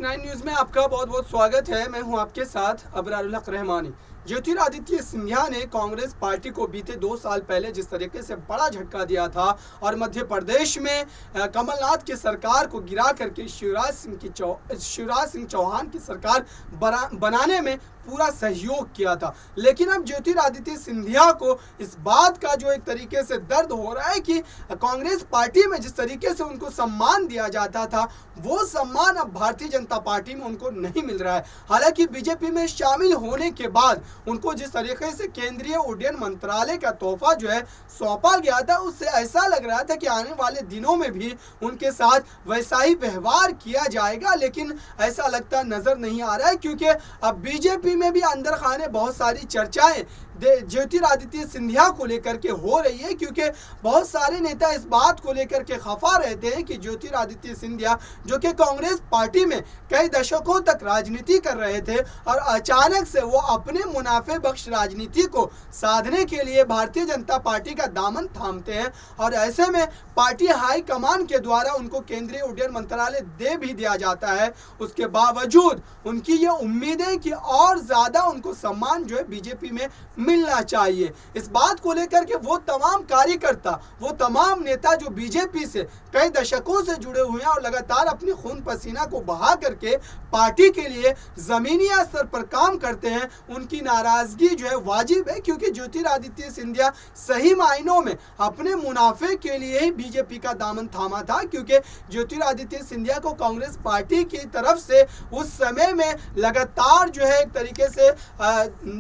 Next 9 news में आपका बहुत बहुत स्वागत है। मैं हूं आपके साथ अबरारुल हक रहमानी। ज्योतिरादित्य सिंधिया ने कांग्रेस पार्टी को बीते 2 साल पहले जिस तरीके से बड़ा झटका दिया था और मध्य प्रदेश में कमलनाथ की सरकार को गिरा करके शिवराज सिंह चौहान की सरकार बनाने में पूरा सहयोग किया था, लेकिन अब ज्योतिरादित्य सिंधिया को इस बात का जो एक तरीके से दर्द हो रहा है कि कांग्रेस पार्टी में जिस तरीके से उनको सम्मान दिया जाता था वो सम्मान अब भारतीय जनता पार्टी में उनको नहीं मिल रहा है। हालांकि बीजेपी में शामिल होने के बाद उनको जिस तरीके से केंद्रीय उड्डयन मंत्रालय का तोहफा जो है सौंपा गया था, उससे ऐसा लग रहा था कि आने वाले दिनों में भी उनके साथ वैसा ही व्यवहार किया जाएगा, लेकिन ऐसा लगता नजर नहीं आ रहा है क्योंकि अब बीजेपी में भी अंदर खाने बहुत सारी चर्चाएं ज्योतिरादित्य सिंधिया को लेकर के हो रही है, क्योंकि बहुत सारे नेता इस बात को लेकर के खफा रहते हैं कि ज्योतिरादित्य सिंधिया जो कि कांग्रेस पार्टी में कई दशकों तक राजनीति कर रहे थे और अचानक से वो अपने मुनाफे बख्श राजनीति को साधने के लिए भारतीय जनता पार्टी का दामन थामते हैं और ऐसे में पार्टी हाई कमान के द्वारा उनको केंद्रीय उड्डयन मंत्रालय दे भी दिया जाता है। उसके बावजूद उनकी ये उम्मीद है कि और ज्यादा उनको सम्मान जो है बीजेपी में मिलना चाहिए। इस बात को लेकर के वो तमाम कार्यकर्ता, वो तमाम नेता जो बीजेपी से कई दशकों से जुड़े हुए हैं और लगातार अपने खून पसीना को बहा करके पार्टी के लिए जमीनी स्तर पर काम करते हैं, उनकी नाराजगी जो है वाजिब है, क्योंकि ज्योतिरादित्य सिंधिया सही मायनों में अपने मुनाफे के लिए ही बीजेपी का दामन थामा था, क्योंकि ज्योतिरादित्य सिंधिया को कांग्रेस पार्टी की तरफ से उस समय में लगातार जो है एक तरीके से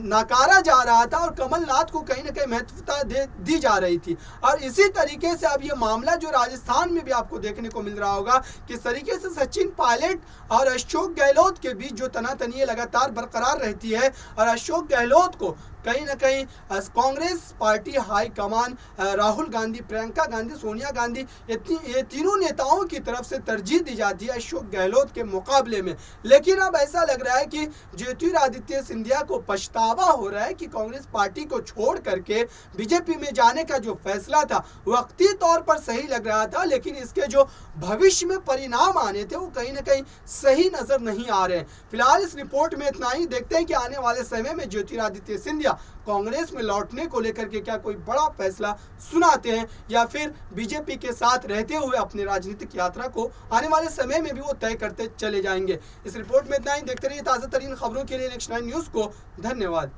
नकारा जा रहा था और कमलनाथ को कहीं ना कहीं महत्वता दी जा रही थी। और इसी तरीके से अब ये मामला जो राजस्थान में भी आपको देखने को मिल रहा होगा, किस तरीके से सचिन पायलट और अशोक गहलोत के बीच जो तनातनी लगातार बरकरार रहती है और अशोक गहलोत को कहीं ना कहीं Congress party high command Rahul Gandhi, Priyanka Gandhi, Sonia Gandhi, ये तीनों नेताओं की तरफ से तरजीह दी जाती है अशोक गहलोत के मुकाबले में। लेकिन अब ऐसा लग रहा है कि ज्योतिरादित्य सिंधिया को पछतावा हो रहा है कि कांग्रेस पार्टी को छोड़ करके बीजेपी में जाने का जो फैसला था वक्ती तौर पर सही लग रहा था, लेकिन इसके जो भविष्य में परिणाम आने थे वो कहीं ना कहीं सही नजर नहीं आ रहे हैं। फिलहाल इस रिपोर्ट में इतना ही। देखते हैं कि आने वाले समय में ज्योतिरादित्य सिंधिया कांग्रेस में लौटने को लेकर के क्या कोई बड़ा फैसला सुनाते हैं या फिर बीजेपी के साथ रहते हुए अपनी राजनीतिक यात्रा को आने वाले समय में भी वो तय करते चले जाएंगे। इस रिपोर्ट में इतना ही। देखते रहिए ताज़ा तरीन खबरों के लिए नेक्स्ट 9 न्यूज़ को। धन्यवाद।